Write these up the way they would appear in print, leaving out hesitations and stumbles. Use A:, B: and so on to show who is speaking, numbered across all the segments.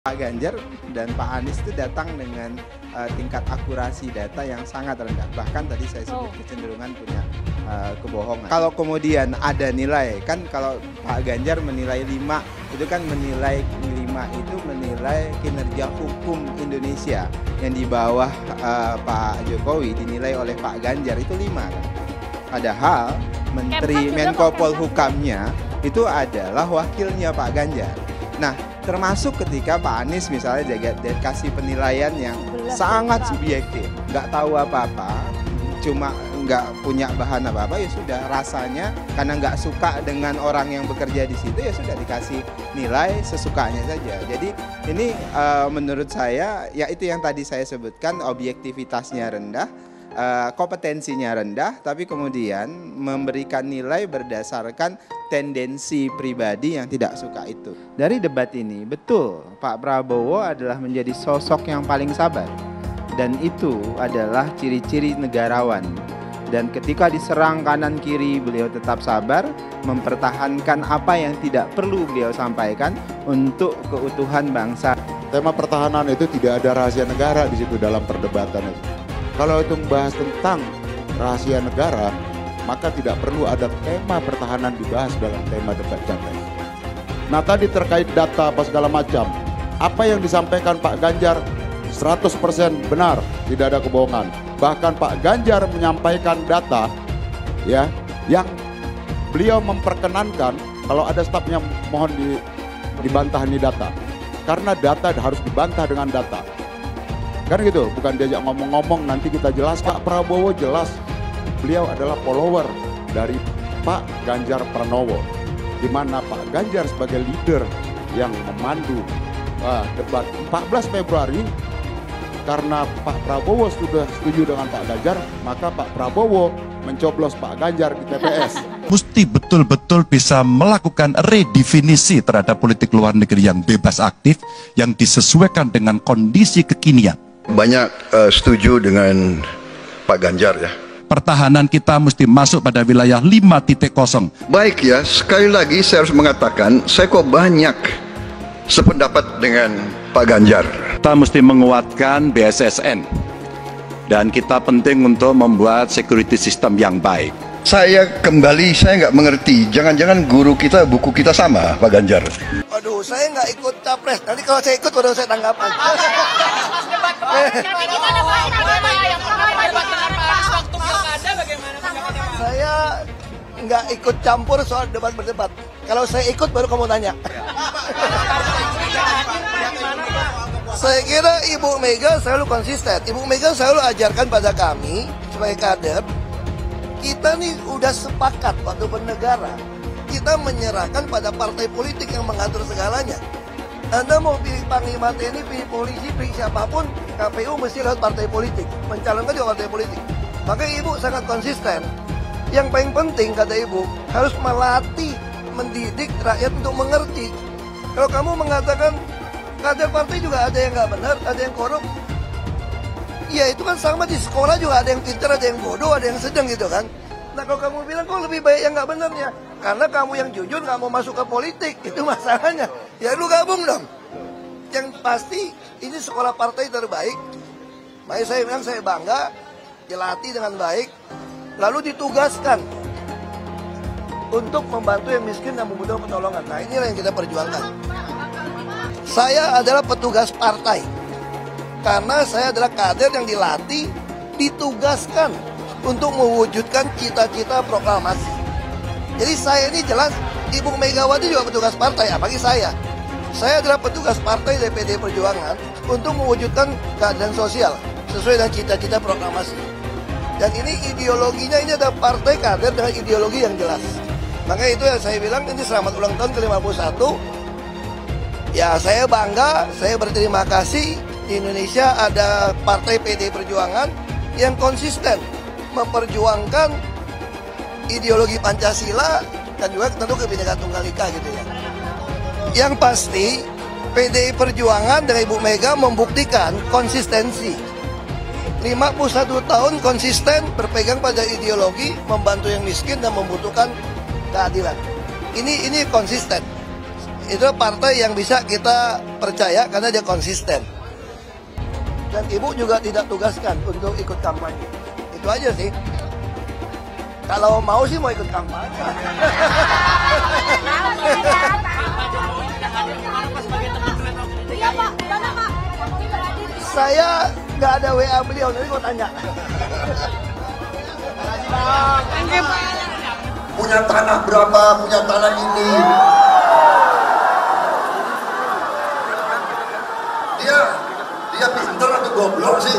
A: Pak Ganjar dan Pak Anies itu datang dengan tingkat akurasi data yang sangat rendah. Bahkan tadi saya sebut kecenderungan punya kebohongan. Kalau kemudian ada nilai, kan kalau Pak Ganjar menilai 5, itu kan menilai 5 itu menilai kinerja hukum Indonesia. Yang di bawah Pak Jokowi dinilai oleh Pak Ganjar itu 5 kan. Padahal Menteri Menko Polhukamnya itu adalah wakilnya Pak Ganjar. Nah, termasuk ketika Pak Anies misalnya kasih penilaian yang sangat subjektif, nggak tahu apa-apa, cuma nggak punya bahan apa-apa, ya sudah rasanya karena nggak suka dengan orang yang bekerja di situ, ya sudah dikasih nilai sesukanya saja. Jadi ini menurut saya, ya itu yang tadi saya sebutkan, objektivitasnya rendah, kompetensinya rendah, tapi kemudian memberikan nilai berdasarkan tendensi pribadi yang tidak suka itu. Dari debat ini, betul Pak Prabowo adalah menjadi sosok yang paling sabar. Dan itu adalah ciri-ciri negarawan. Dan ketika diserang kanan kiri, beliau tetap sabar, mempertahankan apa yang tidak perlu beliau sampaikan untuk keutuhan bangsa.
B: Tema pertahanan itu tidak ada rahasia negara di situ dalam perdebatan itu. Kalau itu membahas tentang rahasia negara, maka tidak perlu ada tema pertahanan dibahas dalam tema debat capres. Nah tadi terkait data apa segala macam, apa yang disampaikan Pak Ganjar 100% benar, tidak ada kebohongan. Bahkan Pak Ganjar menyampaikan data ya yang beliau memperkenankan, kalau ada stafnya mohon dibantah nih data. Karena data harus dibantah dengan data. Kan gitu, bukan diajak ngomong-ngomong nanti kita jelas. Pak Prabowo jelas beliau adalah follower dari Pak Ganjar Pranowo, di mana Pak Ganjar sebagai leader yang memandu debat 14 Februari. Karena Pak Prabowo sudah setuju dengan Pak Ganjar, maka Pak Prabowo mencoblos Pak Ganjar di TPS.
C: Mesti betul-betul bisa melakukan redefinisi terhadap politik luar negeri yang bebas aktif, yang disesuaikan dengan kondisi kekinian.
D: Banyak setuju dengan Pak Ganjar ya.
C: Pertahanan kita mesti masuk pada wilayah 5.0.
D: Baik ya, sekali lagi saya harus mengatakan, saya kok banyak sependapat dengan Pak Ganjar.
C: Kita mesti menguatkan BSSN. Dan kita penting untuk membuat security system yang baik.
D: Saya nggak mengerti, jangan-jangan guru kita, buku kita sama Pak Ganjar.
E: Waduh, saya nggak ikut capres, nanti kalau saya ikut baru saya tanggapan. Saya nggak ikut campur soal debat berdebat. Kalau saya ikut baru kamu tanya. Saya kira Ibu Mega selalu konsisten. Ibu Mega selalu ajarkan pada kami sebagai kader, kita nih udah sepakat waktu bernegara, kita menyerahkan pada partai politik yang mengatur segalanya. Anda mau pilih panglima TNI, pilih polisi, pilih siapapun, KPU mesti lewat partai politik, mencalonkan juga partai politik. Maka Ibu sangat konsisten. Yang paling penting kata Ibu, harus melatih, mendidik rakyat untuk mengerti. Kalau kamu mengatakan kader partai juga ada yang nggak benar, ada yang korup, ya itu kan sama di sekolah juga, ada yang pintar, ada yang bodoh, ada yang sedang gitu kan. Nah kalau kamu bilang kok lebih baik yang nggak benarnya, karena kamu yang jujur nggak mau masuk ke politik, itu masalahnya. Ya lu gabung dong. Yang pasti ini sekolah partai terbaik. Makanya saya bilang saya bangga, dilatih dengan baik, lalu ditugaskan untuk membantu yang miskin dan membutuhkan pertolongan. Nah inilah yang kita perjuangkan. Saya adalah petugas partai. Karena saya adalah kader yang dilatih, ditugaskan untuk mewujudkan cita-cita proklamasi. Jadi saya ini jelas, Ibu Megawati juga petugas partai, apalagi saya. Saya adalah petugas partai DPD Perjuangan untuk mewujudkan keadilan sosial sesuai dengan cita-cita proklamasi. Dan ini ideologinya, ini ada partai kader dengan ideologi yang jelas. Makanya itu yang saya bilang, ini selamat ulang tahun ke-51. Ya saya bangga, saya berterima kasih. Di Indonesia ada partai PD Perjuangan yang konsisten memperjuangkan ideologi Pancasila dan juga tentu Kebinekaan Tunggal Ika gitu ya. Yang pasti PDI Perjuangan dari Ibu Mega membuktikan konsistensi. 51 tahun konsisten berpegang pada ideologi, membantu yang miskin dan membutuhkan keadilan. Ini konsisten. itu partai yang bisa kita percaya karena dia konsisten. Dan Ibu juga tidak tugaskan untuk ikut kampanye. Itu aja sih. Kalau mau sih mau ikut kampanye. Saya nggak ada WA beliau, nanti mau tanya.
D: Punya tanah berapa, punya tanah ini. Dia pintar atau goblok sih?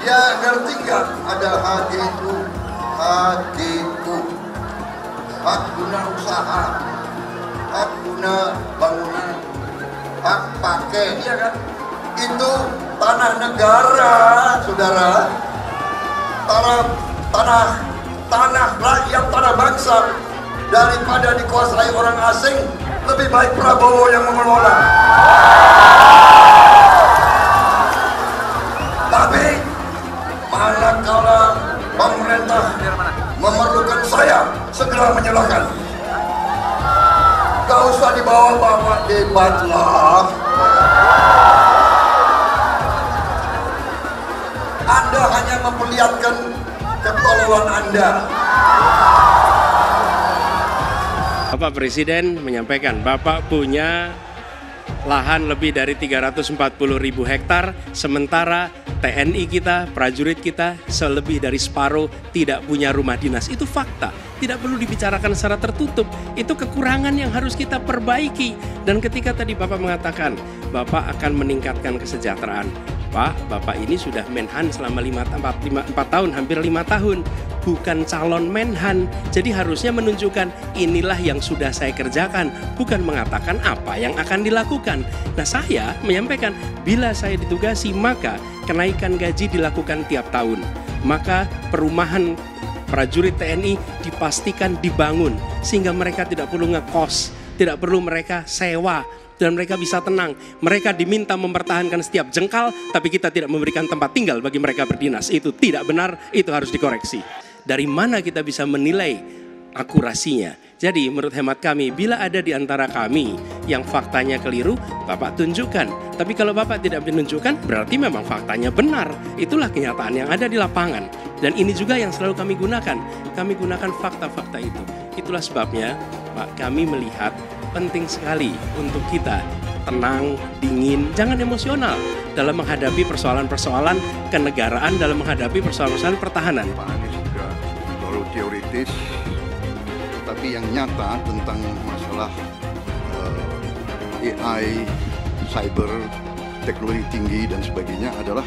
D: Dia ngerti nggak ada HGU, hak guna usaha, hak guna bangunan, hak pakai, iya kan? Itu tanah negara, saudara. Tanah rakyat, tanah bangsa. Daripada dikuasai orang asing, lebih baik Prabowo yang mengelola. Tapi manakala pemerintah memerlukan saya, segera menyalahkan. Gak usah dibawa-bawa debat lah. Anda hanya memperlihatkan ketololan Anda.
F: Bapak Presiden menyampaikan, Bapak punya lahan lebih dari 340.000 hektar, sementara TNI kita, prajurit kita, selebih dari separuh tidak punya rumah dinas. Itu fakta, tidak perlu dibicarakan secara tertutup. Itu kekurangan yang harus kita perbaiki. Dan ketika tadi Bapak mengatakan, Bapak akan meningkatkan kesejahteraan. Pak, Bapak ini sudah Menhan selama 4 tahun, hampir 5 tahun. Bukan calon Menhan, jadi harusnya menunjukkan inilah yang sudah saya kerjakan, bukan mengatakan apa yang akan dilakukan. Nah, saya menyampaikan bila saya ditugasi maka kenaikan gaji dilakukan tiap tahun, maka perumahan prajurit TNI dipastikan dibangun sehingga mereka tidak perlu ngekos, tidak perlu mereka sewa, dan mereka bisa tenang. Mereka diminta mempertahankan setiap jengkal, tapi kita tidak memberikan tempat tinggal bagi mereka berdinas. Itu tidak benar, itu harus dikoreksi. Dari mana kita bisa menilai akurasinya? Jadi menurut hemat kami, bila ada di antara kami yang faktanya keliru, Bapak tunjukkan. Tapi kalau Bapak tidak menunjukkan, berarti memang faktanya benar. Itulah kenyataan yang ada di lapangan. Dan ini juga yang selalu kami gunakan. Kami gunakan fakta-fakta itu. Itulah sebabnya, Pak, kami melihat penting sekali untuk kita tenang, dingin, jangan emosional dalam menghadapi persoalan-persoalan kenegaraan, dalam menghadapi persoalan-persoalan pertahanan.
D: Pak Anies sudah terlalu teoritis, tapi yang nyata tentang masalah AI, cyber, teknologi tinggi dan sebagainya adalah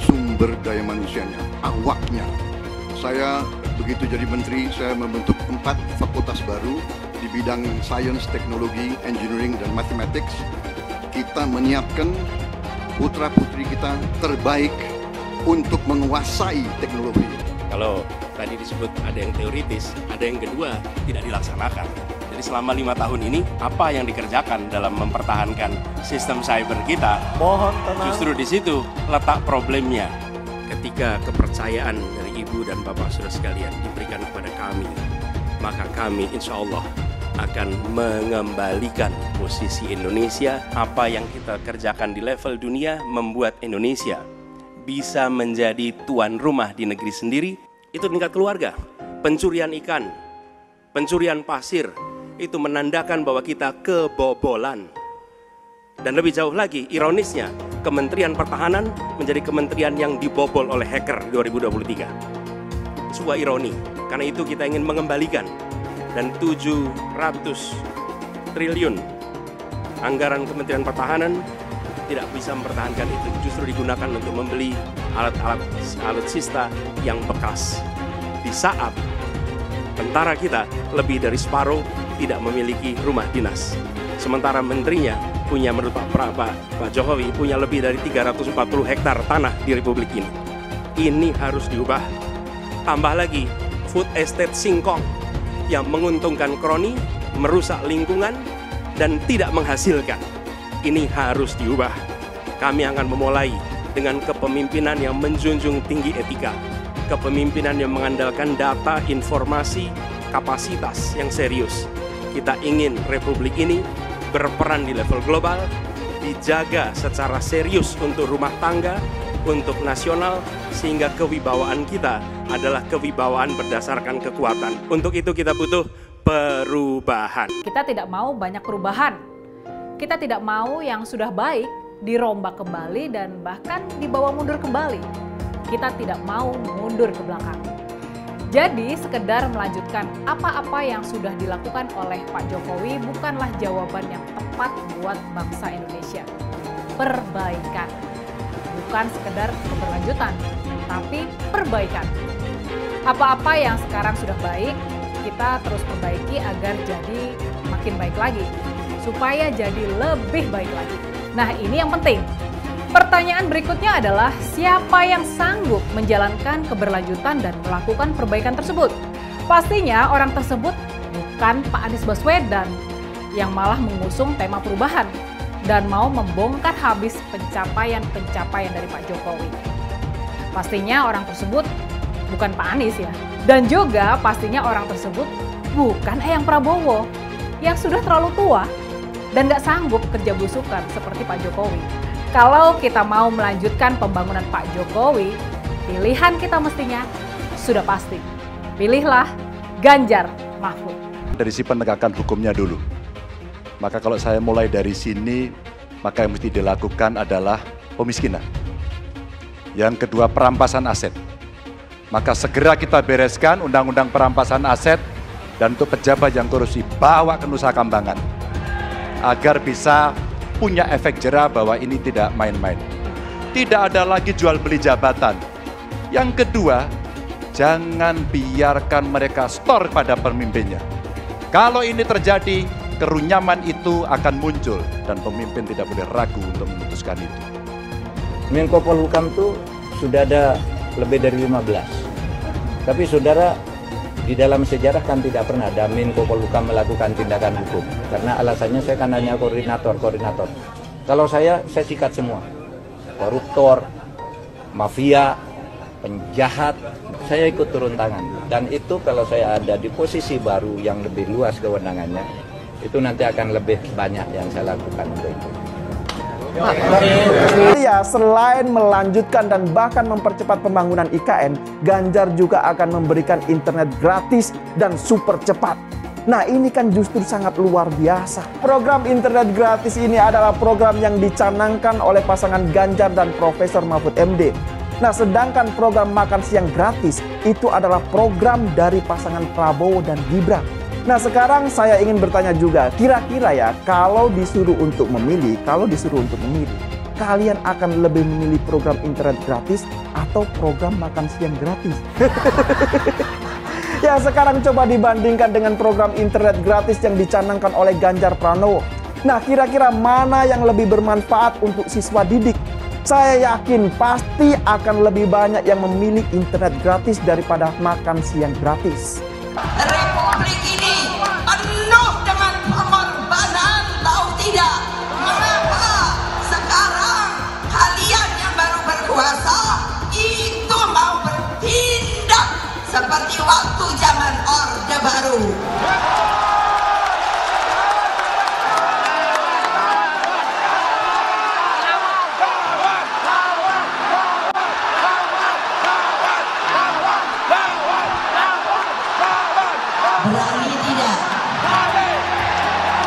D: sumber daya manusianya, awaknya. Saya begitu jadi menteri, saya membentuk 4 fakultas baru di bidang sains, teknologi, engineering, dan mathematics. Kita menyiapkan putra-putri kita terbaik untuk menguasai teknologi.
F: Kalau tadi disebut ada yang teoritis, ada yang kedua tidak dilaksanakan. Jadi selama 5 tahun ini, apa yang dikerjakan dalam mempertahankan sistem cyber kita?
E: Mohon tenang.
F: Justru di situ letak problemnya. Ketika kepercayaan dari Ibu dan Bapak Saudara sekalian diberikan kepada kami, maka kami insya Allah akan mengembalikan posisi Indonesia. Apa yang kita kerjakan di level dunia membuat Indonesia bisa menjadi tuan rumah di negeri sendiri. Itu tingkat keluarga. Pencurian ikan, pencurian pasir, itu menandakan bahwa kita kebobolan. Dan lebih jauh lagi, ironisnya, Kementerian Pertahanan menjadi kementerian yang dibobol oleh hacker 2023. Sebuah ironi, karena itu kita ingin mengembalikan. Dan 700 triliun anggaran Kementerian Pertahanan tidak bisa mempertahankan itu, justru digunakan untuk membeli alat-alat alutsista yang bekas. Di saat tentara kita lebih dari separuh tidak memiliki rumah dinas, sementara menterinya punya, menurut Pak Jokowi, punya lebih dari 340 hektar tanah di Republik ini. Ini harus diubah. Tambah lagi food estate singkong yang menguntungkan kroni, merusak lingkungan, dan tidak menghasilkan. Ini harus diubah. Kami akan memulai dengan kepemimpinan yang menjunjung tinggi etika. kepemimpinan yang mengandalkan data, informasi, kapasitas yang serius. Kita ingin Republik ini berperan di level global, dijaga secara serius untuk rumah tangga, untuk nasional, sehingga kewibawaan kita adalah kewibawaan berdasarkan kekuatan. Untuk itu kita butuh perubahan.
G: Kita tidak mau banyak perubahan. Kita tidak mau yang sudah baik dirombak kembali dan bahkan dibawa mundur kembali. Kita tidak mau mundur ke belakang. Jadi sekedar melanjutkan apa-apa yang sudah dilakukan oleh Pak Jokowi bukanlah jawaban yang tepat buat bangsa Indonesia. Perbaikan. Bukan sekedar keberlanjutan, tapi perbaikan. Apa-apa yang sekarang sudah baik, kita terus perbaiki agar jadi makin baik lagi. Supaya jadi lebih baik lagi. Nah, ini yang penting. Pertanyaan berikutnya adalah siapa yang sanggup menjalankan keberlanjutan dan melakukan perbaikan tersebut? Pastinya orang tersebut bukan Pak Anies Baswedan yang malah mengusung tema perubahan dan mau membongkar habis pencapaian-pencapaian dari Pak Jokowi. Pastinya orang tersebut bukan Pak Anies ya. Dan juga pastinya orang tersebut bukan Eyang Prabowo yang sudah terlalu tua dan gak sanggup kerja belusukan seperti Pak Jokowi. Kalau kita mau melanjutkan pembangunan Pak Jokowi, pilihan kita mestinya sudah pasti. Pilihlah Ganjar Mahfud.
C: Dari si penegakan hukumnya dulu. Maka kalau saya mulai dari sini, maka yang mesti dilakukan adalah pemiskinan. Yang kedua, perampasan aset. Maka segera kita bereskan undang-undang perampasan aset dan untuk pejabat yang korupsi bawa ke Nusa Kambangan. Agar bisa punya efek jera bahwa ini tidak main-main. Tidak ada lagi jual beli jabatan. Yang kedua, jangan biarkan mereka store pada pemimpinnya. Kalau ini terjadi, kerunyaman itu akan muncul dan pemimpin tidak boleh ragu untuk memutuskan itu.
H: Menko Polhukam itu sudah ada lebih dari 15. Tapi saudara, di dalam sejarah kan tidak pernah ada Menko Polhukam melakukan tindakan hukum. Karena alasannya saya kan hanya koordinator. Kalau saya sikat semua. Koruptor, mafia, penjahat, saya ikut turun tangan. Dan itu kalau saya ada di posisi baru yang lebih luas kewenangannya, itu nanti akan lebih banyak yang saya lakukan untuk itu.
I: Ya, selain melanjutkan dan bahkan mempercepat pembangunan IKN, Ganjar juga akan memberikan internet gratis dan super cepat. Nah, ini kan justru sangat luar biasa. Program internet gratis ini adalah program yang dicanangkan oleh pasangan Ganjar dan Profesor Mahfud MD. Nah, sedangkan program makan siang gratis itu adalah program dari pasangan Prabowo dan Gibran. Nah, sekarang saya ingin bertanya juga, kira-kira ya, kalau disuruh untuk memilih, kalian akan lebih memilih program internet gratis atau program makan siang gratis? Ya, sekarang coba dibandingkan dengan program internet gratis yang dicanangkan oleh Ganjar Pranowo. Nah, kira-kira mana yang lebih bermanfaat untuk siswa didik? Saya yakin pasti akan lebih banyak yang memilih internet gratis daripada makan siang gratis.
J: Republik ini penuh dengan pengorbanan, tahu tidak? Mengapa sekarang kalian yang baru berkuasa itu mau bertindak seperti waktu zaman Orde Baru? Berani tidak?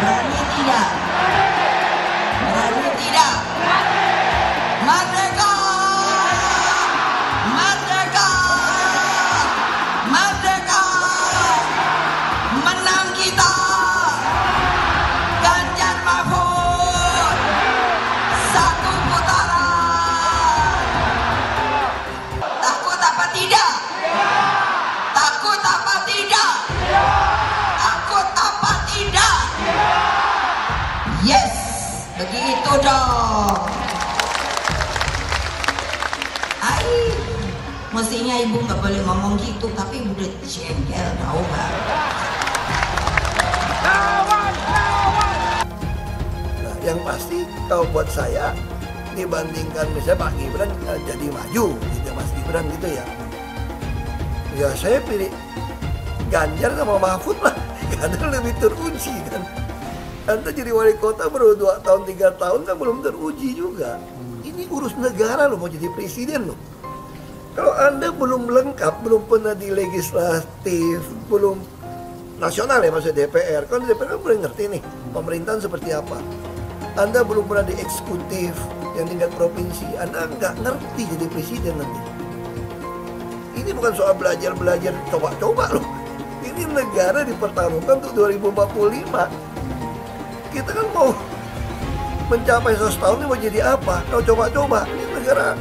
J: Berani tidak? Berani tidak? Merdeka! Merdeka! Merdeka! Menang kita! Ganjar Mahfud! Satu putaran! Takut apa tidak? Takut apa tidak? Takut apa tidak? Yes, begitu dong. Mestinya ibu nggak boleh ngomong gitu, tapi ibu udah jengkel, tahu nggak?
E: Nah, yang pasti kalau buat saya dibandingkan misalnya Pak Gibran jadi maju, gitu Mas Gibran gitu ya. Ya saya pilih Ganjar sama Mahfud lah, karena lebih teruji kan. Anda jadi wali kota baru 2 tahun 3 tahun kan belum teruji juga. Ini urus negara loh, mau jadi presiden loh. Kalau Anda belum lengkap, belum pernah di legislatif, belum nasional ya maksudnya DPR. Kalau DPR kan boleh ngerti nih pemerintahan seperti apa. Anda belum pernah di eksekutif yang tingkat provinsi, Anda nggak ngerti jadi presiden nanti. Ini bukan soal belajar coba-coba loh. Ini negara dipertaruhkan untuk 2045. Kita kan mau mencapai 100 tahun ini mau jadi apa? Kalau coba-coba, ini negara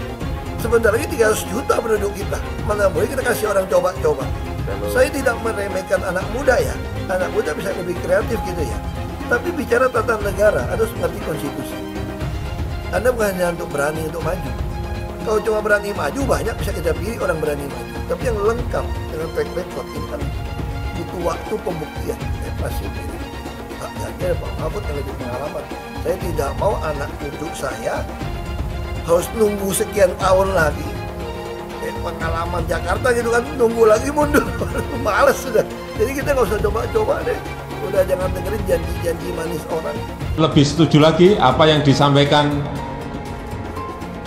E: sebentar lagi 300 juta penduduk kita. Mana boleh kita kasih orang coba-coba. Saya tidak meremehkan anak muda ya. Anak muda bisa lebih kreatif gitu ya. Tapi bicara tata negara, Anda harus mengerti konstitusi. Anda bukan hanya untuk berani untuk maju. Kalau cuma berani maju, banyak bisa kita pilih orang berani maju. Tapi yang lengkap dengan track record ini kan butuh waktu pembuktian. Saya pasti pilih Pak Ganjar, Pak Mahfud yang lebih pengalaman. Saya tidak mau anak cucu saya harus nunggu sekian tahun lagi. Pengalaman Jakarta gitu kan, nunggu lagi mundur. Males sudah. Jadi kita nggak usah coba-coba deh. Udah jangan dengerin janji-janji manis orang.
K: Lebih setuju lagi apa yang disampaikan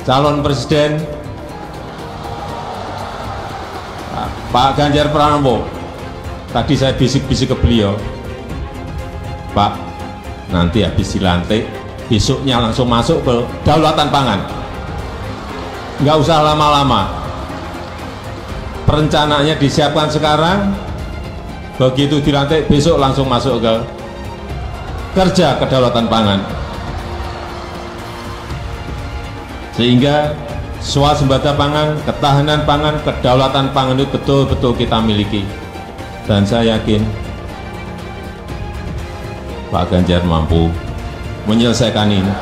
K: calon presiden Pak Ganjar Pranowo. Tadi saya bisik-bisik ke beliau, Pak, nanti habis dilantik, besoknya langsung masuk ke kedaulatan pangan. Nggak usah lama-lama. Perencanaannya disiapkan sekarang, begitu dilantik besok langsung masuk ke kerja kedaulatan pangan. Sehingga swasembada pangan, ketahanan pangan, kedaulatan pangan itu betul-betul kita miliki. Dan saya yakin Pak Ganjar mampu menyelesaikan ini.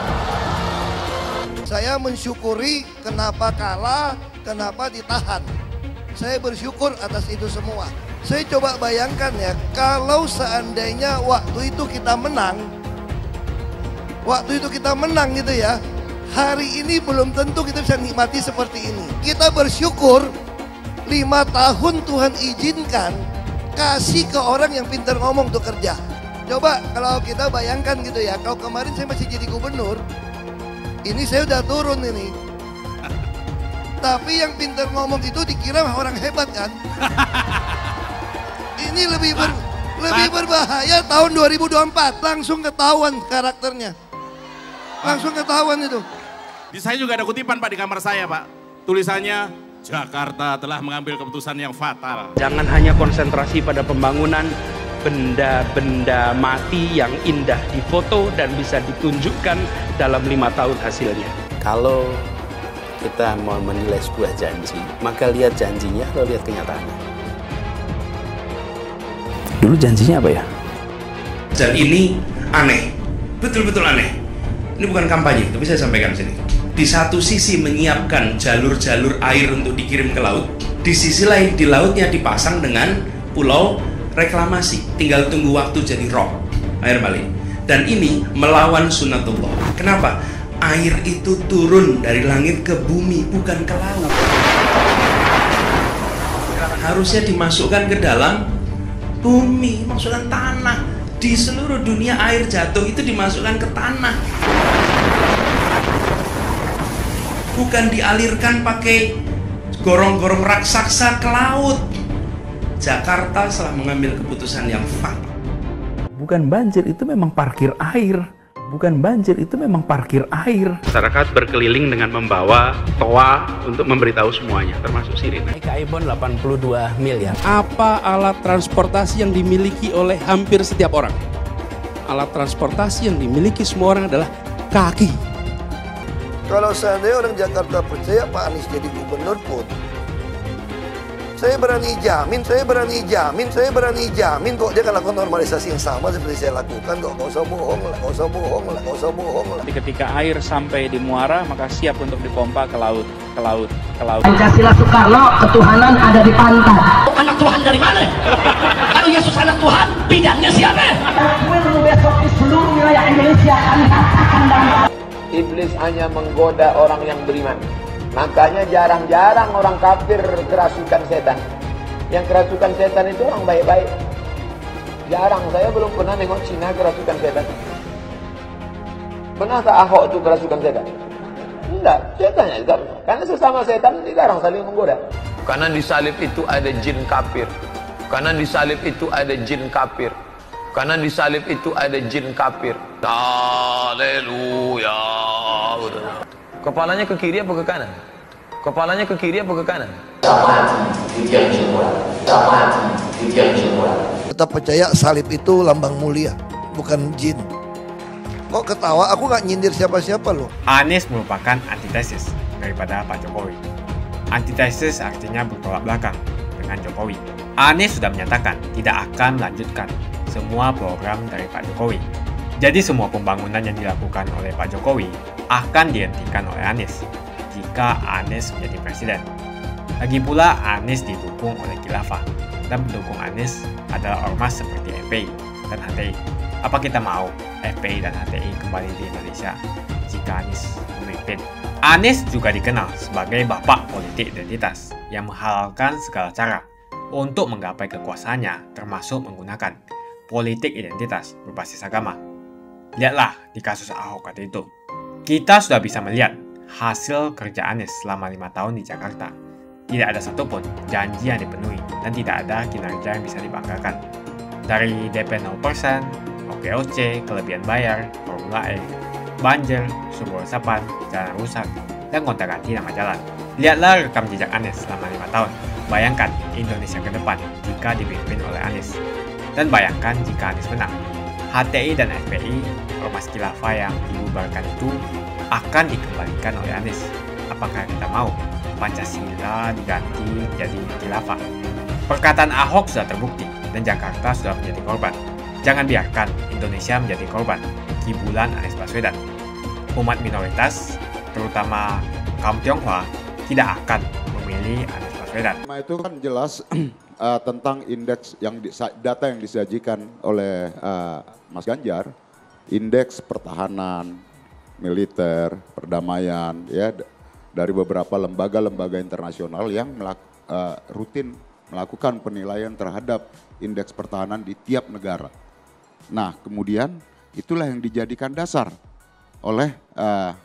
E: Saya mensyukuri kenapa kalah, kenapa ditahan. Saya bersyukur atas itu semua. Saya coba bayangkan ya, kalau seandainya waktu itu kita menang gitu ya, hari ini belum tentu kita bisa nikmati seperti ini. Kita bersyukur 5 tahun Tuhan izinkan kasih ke orang yang pintar ngomong untuk kerja. Coba kalau kita bayangkan gitu ya, kalau kemarin saya masih jadi gubernur, ini saya udah turun ini. Tapi yang pintar ngomong itu dikira orang hebat kan? Ini lebih berbahaya tahun 2024, langsung ketahuan karakternya. Langsung ketahuan itu.
L: Di saya juga ada kutipan Pak di kamar saya Pak. Tulisannya, Jakarta telah mengambil keputusan yang fatal.
F: Jangan hanya konsentrasi pada pembangunan benda-benda mati yang indah difoto dan bisa ditunjukkan dalam 5 tahun hasilnya.
M: Kalau kita mau menilai sebuah janji, maka lihat janjinya atau lihat kenyataannya. Dulu janjinya apa ya?
F: Dan ini aneh, betul-betul aneh. Ini bukan kampanye, tapi saya sampaikan sini. Di satu sisi menyiapkan jalur-jalur air untuk dikirim ke laut, di sisi lain di lautnya dipasang dengan pulau reklamasi, tinggal tunggu waktu jadi rob, air balik. Dan ini melawan sunatullah. Kenapa? Air itu turun dari langit ke bumi, bukan ke laut. Harusnya dimasukkan ke dalam bumi, masukkan tanah. Di seluruh dunia air jatuh itu dimasukkan ke tanah. Bukan dialirkan pakai gorong-gorong raksasa ke laut. Jakarta telah mengambil keputusan yang fatal.
H: Bukan banjir, itu memang parkir air. Bukan banjir, itu memang parkir air.
F: Masyarakat berkeliling dengan membawa toa untuk memberitahu semuanya, termasuk sirine.
M: Ibon 82 miliar.
F: Apa alat transportasi yang dimiliki oleh hampir setiap orang? Alat transportasi yang dimiliki semua orang adalah kaki.
E: Kalau seandainya orang Jakarta percaya Pak Anies jadi gubernur pun, saya berani jamin kok dia akan lakukan normalisasi yang sama seperti saya lakukan kok. Nggak usah bohong lah.
F: Ketika air sampai di muara, maka siap untuk dipompa ke laut.
J: Pancasila Soekarno, ketuhanan ada di pantai.
N: Anak Tuhan dari mana? Kalau Yesus anak Tuhan, bidangnya siapa?
J: Besok di seluruh wilayah Indonesia kami katakan damai.
O: Iblis hanya menggoda orang yang beriman. Makanya jarang-jarang orang kafir kerasukan setan. Yang kerasukan setan itu orang baik-baik. Jarang, saya belum pernah nengok Cina kerasukan setan. Pernah tak Ahok itu kerasukan setan? Enggak, setannya juga pernah. Karena sesama setan dilarang saling menggoda.
N: Karena di salib itu ada jin kafir. Karena di salib itu ada jin kafir. Karena di salib itu ada jin kafir. Haleluya. Kepalanya ke kiri apa ke kanan? Kepalanya ke kiri apa ke kanan?
E: Kita percaya salib itu lambang mulia, bukan jin. Kok ketawa? Aku nggak nyindir siapa-siapa loh.
P: Anies merupakan antitesis daripada Pak Jokowi. Antitesis artinya bertolak belakang dengan Jokowi. Anies sudah menyatakan tidak akan melanjutkan semua program dari Pak Jokowi. Jadi semua pembangunan yang dilakukan oleh Pak Jokowi akan dihentikan oleh Anies jika Anies menjadi presiden. Lagi pula Anies didukung oleh khilafah dan pendukung Anies adalah ormas seperti FPI dan HTI. Apa kita mau FPI dan HTI kembali di Indonesia jika Anies memimpin? Anies juga dikenal sebagai bapak politik identitas yang menghalalkan segala cara untuk menggapai kekuasaannya, termasuk menggunakan politik identitas berbasis agama. Lihatlah di kasus Ahok waktu itu. Kita sudah bisa melihat hasil kerja Anies selama 5 tahun di Jakarta. Tidak ada satupun janji yang dipenuhi dan tidak ada kinerja yang bisa dibanggakan. Dari DP 0%, OKOC, kelebihan bayar, Formula E, banjir, sumber resapan, jalan rusak, dan gonta-ganti nama jalan. Lihatlah rekam jejak Anies selama 5 tahun. Bayangkan Indonesia ke depan jika dipimpin oleh Anies. Dan bayangkan jika Anies menang. HTI dan FPI, ormas khilafah yang dibubarkan itu akan dikembalikan oleh Anies. Apakah kita mau Pancasila diganti jadi khilafah? Perkataan Ahok sudah terbukti dan Jakarta sudah menjadi korban. Jangan biarkan Indonesia menjadi korban kibulan Anies Baswedan. Umat minoritas, terutama kaum Tionghoa, tidak akan memilih Anies Baswedan.
B: Itu kan jelas tentang indeks yang data yang disajikan oleh Mas Ganjar, indeks pertahanan, militer, perdamaian, ya dari beberapa lembaga-lembaga internasional yang rutin melakukan penilaian terhadap indeks pertahanan di tiap negara. Nah, kemudian itulah yang dijadikan dasar oleh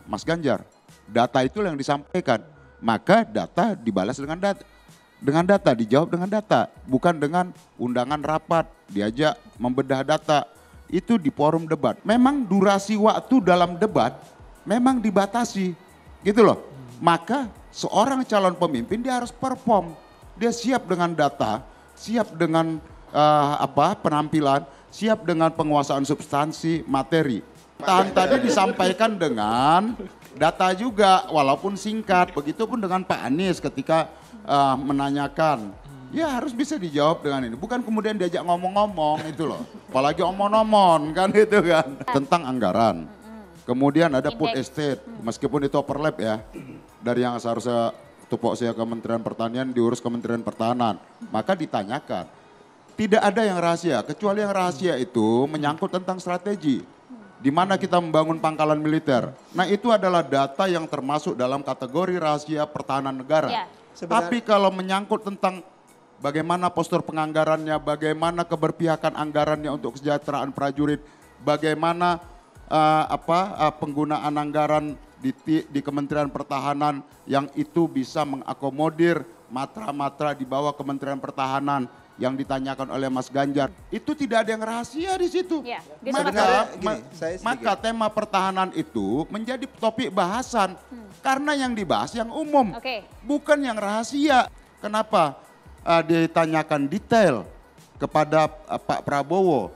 B: Mas Ganjar. Data itulah yang disampaikan, maka data dibalas dengan data, dijawab dengan data, bukan dengan undangan rapat, diajak membedah data. Itu di forum debat. Memang durasi waktu dalam debat memang dibatasi, gitu loh. Maka seorang calon pemimpin dia harus perform. Dia siap dengan data, siap dengan penampilan, siap dengan penguasaan substansi, materi. Tadi disampaikan dengan data juga, walaupun singkat. Begitupun dengan Pak Anies ketika menanyakan, ya harus bisa dijawab dengan ini. Bukan kemudian diajak ngomong-ngomong itu loh. Apalagi omon-omon kan itu kan. Tentang anggaran. Kemudian ada food estate, meskipun itu overlap ya. Dari yang seharusnya tupoksinya Kementerian Pertanian diurus Kementerian Pertahanan. Maka ditanyakan, tidak ada yang rahasia, kecuali yang rahasia itu menyangkut tentang strategi. Di mana kita membangun pangkalan militer. Nah itu adalah data yang termasuk dalam kategori rahasia pertahanan negara. Ya. Tapi kalau menyangkut tentang bagaimana postur penganggarannya, bagaimana keberpihakan anggarannya untuk kesejahteraan prajurit, bagaimana penggunaan anggaran di Kementerian Pertahanan yang itu bisa mengakomodir matra-matra di bawah Kementerian Pertahanan yang ditanyakan oleh Mas Ganjar, itu tidak ada yang rahasia di situ. Ya, maka tema pertahanan itu menjadi topik bahasan karena yang dibahas yang umum, bukan yang rahasia. Kenapa ditanyakan detail kepada Pak Prabowo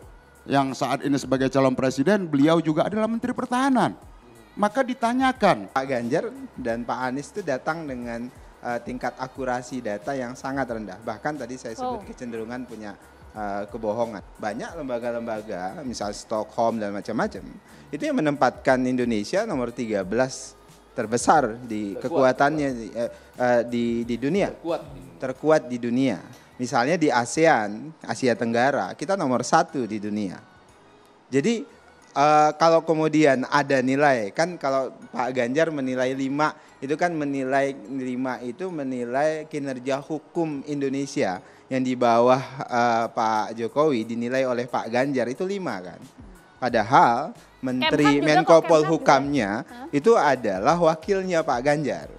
B: yang saat ini sebagai calon presiden, beliau juga adalah Menteri Pertahanan. Maka ditanyakan.
A: Pak Ganjar dan Pak Anies itu datang dengan tingkat akurasi data yang sangat rendah. Bahkan tadi saya sebut kecenderungan punya kebohongan. Banyak lembaga-lembaga, misalnya Stockholm dan macam-macam, itu yang menempatkan Indonesia nomor 13 terbesar di kekuatannya di dunia. Terkuat di dunia. Misalnya di ASEAN, Asia Tenggara, kita nomor 1 di dunia. Jadi kalau kemudian ada nilai, kan kalau Pak Ganjar menilai 5, itu kan menilai 5 itu menilai kinerja hukum Indonesia yang di bawah Pak Jokowi dinilai oleh Pak Ganjar itu 5 kan. Padahal Menteri Menko Polhukamnya itu adalah wakilnya Pak Ganjar.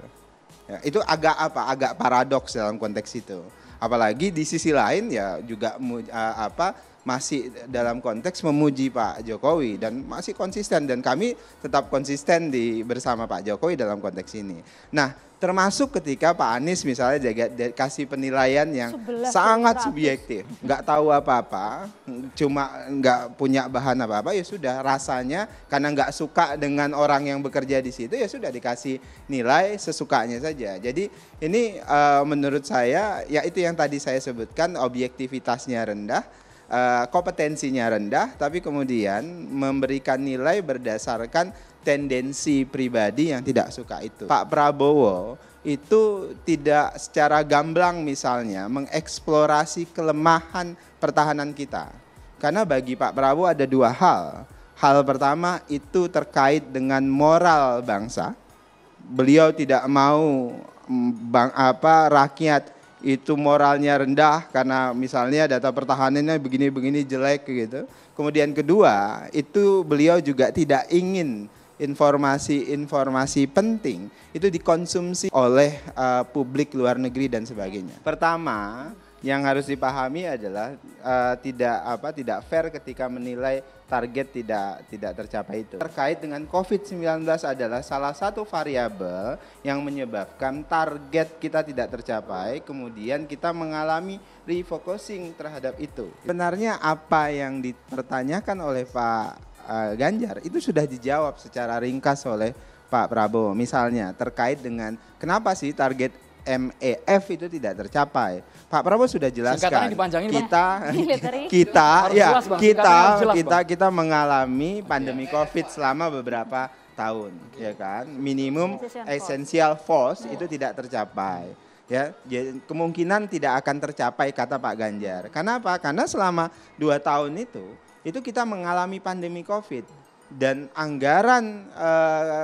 A: Ya, itu agak paradoks dalam konteks itu. Apalagi di sisi lain ya juga masih dalam konteks memuji Pak Jokowi dan masih konsisten, dan kami tetap konsisten bersama Pak Jokowi dalam konteks ini. Nah, termasuk ketika Pak Anies misalnya kasih penilaian yang sangat subjektif, nggak tahu apa-apa, cuma nggak punya bahan apa-apa, ya sudah rasanya karena nggak suka dengan orang yang bekerja di situ, ya sudah dikasih nilai sesukanya saja. Jadi ini menurut saya ya itu yang tadi saya sebutkan, objektivitasnya rendah, kompetensinya rendah, tapi kemudian memberikan nilai berdasarkan tendensi pribadi yang tidak suka itu. Pak Prabowo itu tidak secara gamblang misalnya mengeksplorasi kelemahan pertahanan kita. Karena bagi Pak Prabowo ada 2 hal. Hal pertama itu terkait dengan moral bangsa. Beliau tidak mau rakyat itu moralnya rendah karena misalnya data pertahanannya begini-begini jelek gitu. Kemudian kedua, itu beliau juga tidak ingin informasi-informasi penting itu dikonsumsi oleh publik luar negeri dan sebagainya. Pertama, yang harus dipahami adalah tidak fair ketika menilai target tidak tercapai itu. Terkait dengan COVID-19 adalah salah satu variabel yang menyebabkan target kita tidak tercapai, kemudian kita mengalami refocusing terhadap itu. Sebenarnya apa yang dipertanyakan oleh Pak Ganjar itu sudah dijawab secara ringkas oleh Pak Prabowo. Misalnya terkait dengan kenapa sih target MEF itu tidak tercapai. Pak Prabowo sudah jelaskan. Kita mengalami pandemi COVID selama beberapa tahun, ya kan. Minimum essential force itu tidak tercapai. Ya, kemungkinan tidak akan tercapai kata Pak Ganjar. Kenapa? Karena selama 2 tahun itu kita mengalami pandemi COVID dan anggaran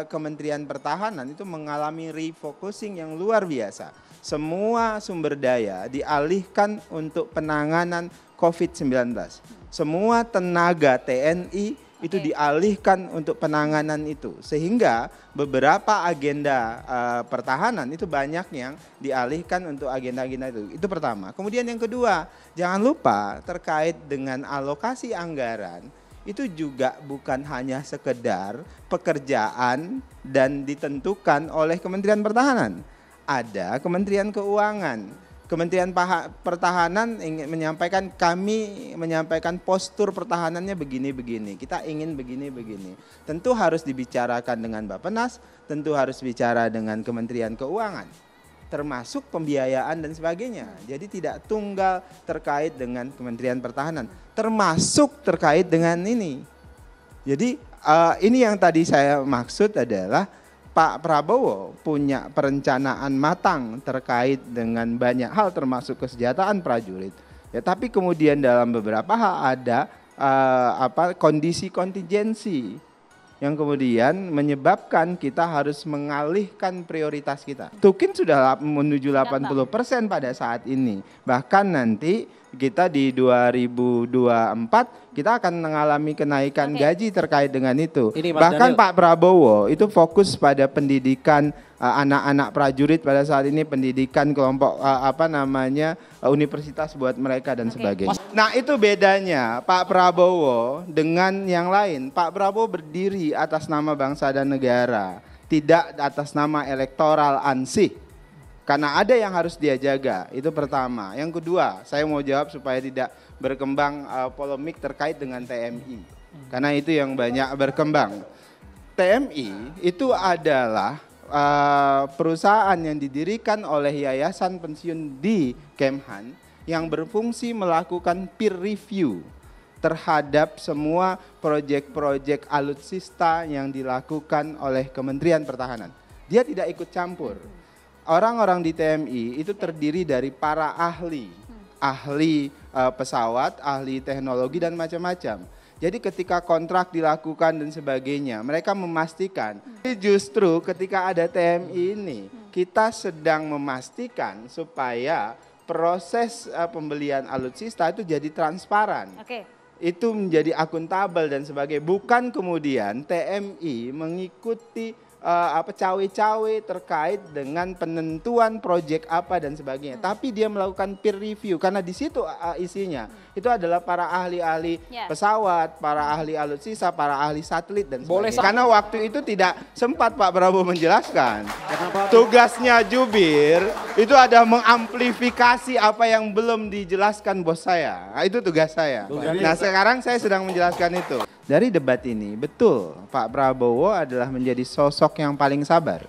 A: Kementerian Pertahanan itu mengalami refocusing yang luar biasa. Semua sumber daya dialihkan untuk penanganan COVID-19. Semua tenaga TNI itu dialihkan untuk penanganan itu. Sehingga beberapa agenda pertahanan itu banyak yang dialihkan untuk agenda-agenda itu. Itu pertama. Kemudian yang kedua, jangan lupa terkait dengan alokasi anggaran, itu juga bukan hanya sekedar pekerjaan dan ditentukan oleh Kementerian Pertahanan. Ada Kementerian Keuangan. Kementerian Pertahanan ingin menyampaikan, kami menyampaikan postur pertahanannya begini-begini. Kita ingin begini-begini. Tentu harus dibicarakan dengan Bappenas, tentu harus bicara dengan Kementerian Keuangan. Termasuk pembiayaan dan sebagainya. Jadi tidak tunggal terkait dengan Kementerian Pertahanan. Termasuk terkait dengan ini. Jadi ini yang tadi saya maksud adalah Pak Prabowo punya perencanaan matang terkait dengan banyak hal termasuk kesejahteraan prajurit. Ya, tapi kemudian dalam beberapa hal ada kondisi kontingensi yang kemudian menyebabkan kita harus mengalihkan prioritas kita. Tukin sudah menuju 80% pada saat ini. Bahkan nanti kita di 2024 kita akan mengalami kenaikan gaji terkait dengan itu. Bahkan Pak Prabowo itu fokus pada pendidikan anak-anak prajurit pada saat ini, pendidikan kelompok universitas buat mereka dan sebagainya. Nah, itu bedanya Pak Prabowo dengan yang lain. Pak Prabowo berdiri atas nama bangsa dan negara, tidak atas nama elektoral ansih. Karena ada yang harus dia jaga, itu pertama. Yang kedua, saya mau jawab supaya tidak berkembang polemik terkait dengan TMI. Karena itu yang banyak berkembang. TMI itu adalah perusahaan yang didirikan oleh Yayasan Pensiun di Kemhan yang berfungsi melakukan peer review terhadap semua proyek-proyek alutsista yang dilakukan oleh Kementerian Pertahanan. Dia tidak ikut campur. Orang-orang di TMI itu terdiri dari para ahli pesawat, ahli teknologi dan macam-macam. Jadi ketika kontrak dilakukan dan sebagainya, mereka memastikan. Justru ketika ada TMI ini, kita sedang memastikan supaya proses pembelian alutsista itu jadi transparan. Itu menjadi akuntabel dan sebagainya. Bukan kemudian TMI mengikuti cawe-cawe terkait dengan penentuan proyek apa dan sebagainya. Tapi dia melakukan peer review karena di situ isinya itu adalah para ahli-ahli pesawat, para ahli alutsista, para ahli satelit dan sebagainya. Karena waktu itu tidak sempat Pak Prabowo menjelaskan. Tugasnya jubir itu ada mengamplifikasi apa yang belum dijelaskan bos saya. Nah, itu tugas saya. Nah, sekarang saya sedang menjelaskan itu. Dari debat ini, betul Pak Prabowo adalah menjadi sosok yang paling sabar.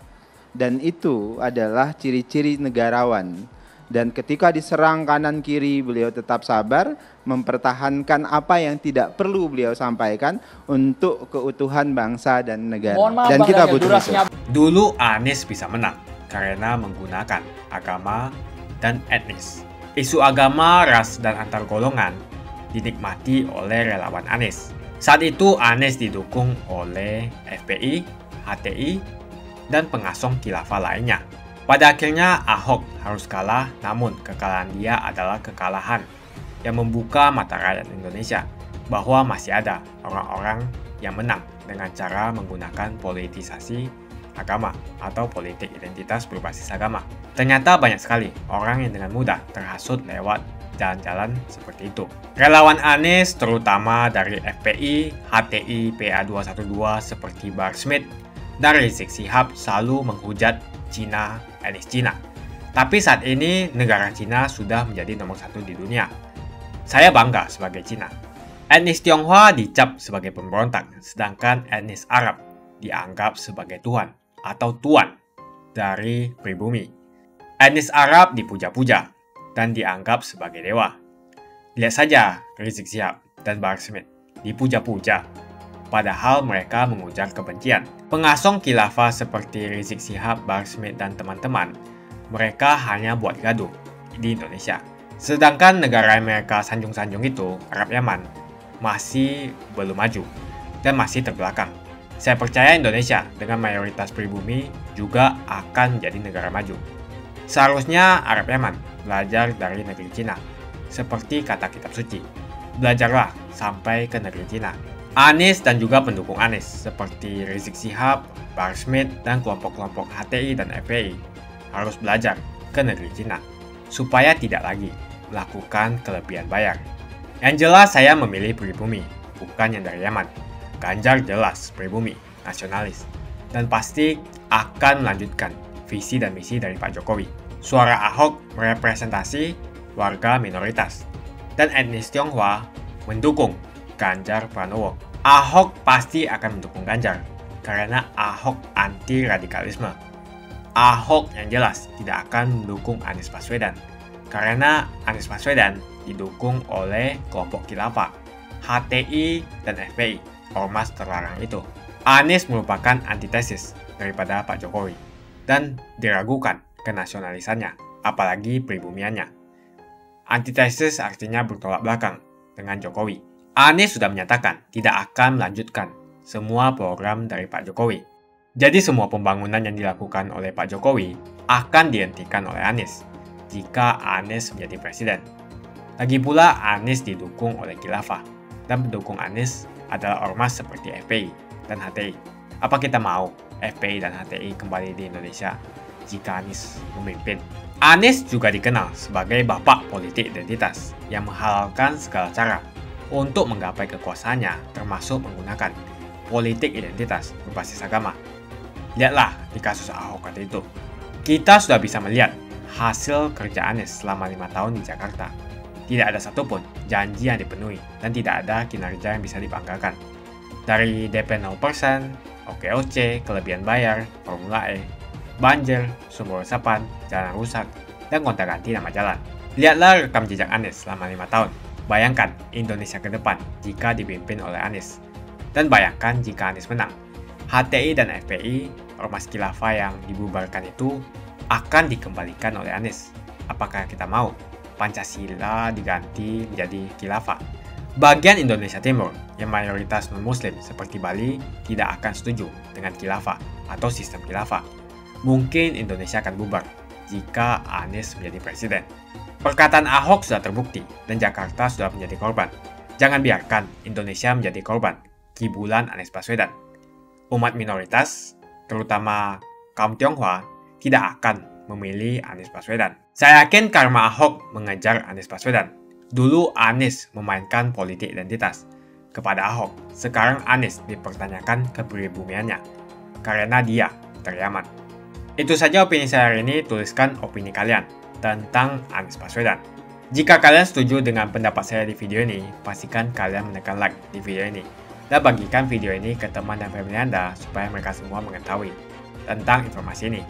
A: Dan itu adalah ciri-ciri negarawan. Dan ketika diserang kanan kiri, beliau tetap sabar, mempertahankan apa yang tidak perlu beliau sampaikan untuk keutuhan bangsa dan negara. Dan kita butuh itu.
P: Dulu Anies bisa menang karena menggunakan agama dan etnis. Isu agama, ras, dan antar golongan dinikmati oleh relawan Anies. Saat itu Anies didukung oleh FPI, HTI, dan pengasong khilafah lainnya. Pada akhirnya Ahok harus kalah, namun kekalahan dia adalah kekalahan yang membuka mata rakyat Indonesia bahwa masih ada orang-orang yang menang dengan cara menggunakan politisasi agama atau politik identitas berbasis agama. Ternyata banyak sekali orang yang dengan mudah terhasut lewat jalan-jalan seperti itu. Relawan Anies terutama dari FPI, HTI, PA212 seperti Bahar Smith dan Rizik Syihab selalu menghujat Cina, etnis Cina. Tapi saat ini negara Cina sudah menjadi nomor 1 di dunia. Saya bangga sebagai Cina. Etnis Tionghoa dicap sebagai pemberontak, sedangkan etnis Arab dianggap sebagai Tuhan atau tuan dari pribumi. Etnis Arab dipuja-puja dan dianggap sebagai dewa. Lihat saja Rizik Syihab dan Bahar Smith dipuja-puja, padahal mereka mengujar kebencian. Pengasong khilafah seperti Rizik Syihab, Bahar Smith, dan teman-teman, mereka hanya buat gaduh di Indonesia. Sedangkan negara yang mereka sanjung-sanjung itu, Arab Yaman, masih belum maju dan masih terbelakang. Saya percaya Indonesia dengan mayoritas pribumi juga akan menjadi negara maju. Seharusnya Arab Yaman belajar dari negeri Cina. Seperti kata kitab suci, belajarlah sampai ke negeri Cina. Anies dan juga pendukung Anies seperti Rizik Syihab, Bahar Smith, dan kelompok-kelompok HTI dan FPI harus belajar ke negeri Cina supaya tidak lagi melakukan kelebihan bayar. Yang jelas saya memilih pribumi, bukan yang dari Yaman. Ganjar jelas pribumi, nasionalis, dan pasti akan melanjutkan visi dan misi dari Pak Jokowi. Suara Ahok merepresentasi warga minoritas, dan etnis Tionghoa mendukung Ganjar Pranowo. Ahok pasti akan mendukung Ganjar, karena Ahok anti radikalisme. Ahok yang jelas tidak akan mendukung Anies Baswedan, karena Anies Baswedan didukung oleh kelompok khilafah, HTI, dan FPI, ormas terlarang itu. Anies merupakan antitesis daripada Pak Jokowi, dan diragukan kenasionalisannya, apalagi pribumiannya. Antitesis artinya bertolak belakang dengan Jokowi. Anies sudah menyatakan tidak akan melanjutkan semua program dari Pak Jokowi. Jadi semua pembangunan yang dilakukan oleh Pak Jokowi akan dihentikan oleh Anies jika Anies menjadi presiden. Lagi pula Anies didukung oleh khilafah, dan pendukung Anies adalah ormas seperti FPI dan HTI. Apa kita mau FPI dan HTI kembali di Indonesia jika Anies memimpin? Anies juga dikenal sebagai bapak politik identitas yang menghalalkan segala cara untuk menggapai kekuasaannya, termasuk menggunakan politik identitas berbasis agama. Lihatlah di kasus Ahok waktu itu. Kita sudah bisa melihat hasil kerja Anies selama 5 tahun di Jakarta. Tidak ada satupun janji yang dipenuhi dan tidak ada kinerja yang bisa dibanggakan. Dari DP 0%, OKOC, kelebihan bayar, Formula E, banjir, sumber resapan, jalan rusak, dan gonta-ganti nama jalan. Lihatlah rekam jejak Anies selama 5 tahun. Bayangkan Indonesia ke depan jika dipimpin oleh Anies. Dan bayangkan jika Anies menang. HTI dan FPI, ormas khilafah yang dibubarkan itu, akan dikembalikan oleh Anies. Apakah kita mau Pancasila diganti menjadi khilafah? Bagian Indonesia Timur yang mayoritas non-muslim seperti Bali tidak akan setuju dengan khilafah atau sistem khilafah. Mungkin Indonesia akan bubar jika Anies menjadi presiden. Perkataan Ahok sudah terbukti dan Jakarta sudah menjadi korban. Jangan biarkan Indonesia menjadi korban kibulan Anies Baswedan. Umat minoritas, terutama kaum Tionghoa, tidak akan memilih Anies Baswedan. Saya yakin karma Ahok mengejar Anies Baswedan. Dulu Anies memainkan politik identitas kepada Ahok. Sekarang Anies dipertanyakan kepribumiannya karena dia teriaman. Itu saja opini saya hari ini. Tuliskan opini kalian tentang Anies Baswedan. Jika kalian setuju dengan pendapat saya di video ini, pastikan kalian menekan like di video ini dan bagikan video ini ke teman dan family Anda supaya mereka semua mengetahui tentang informasi ini.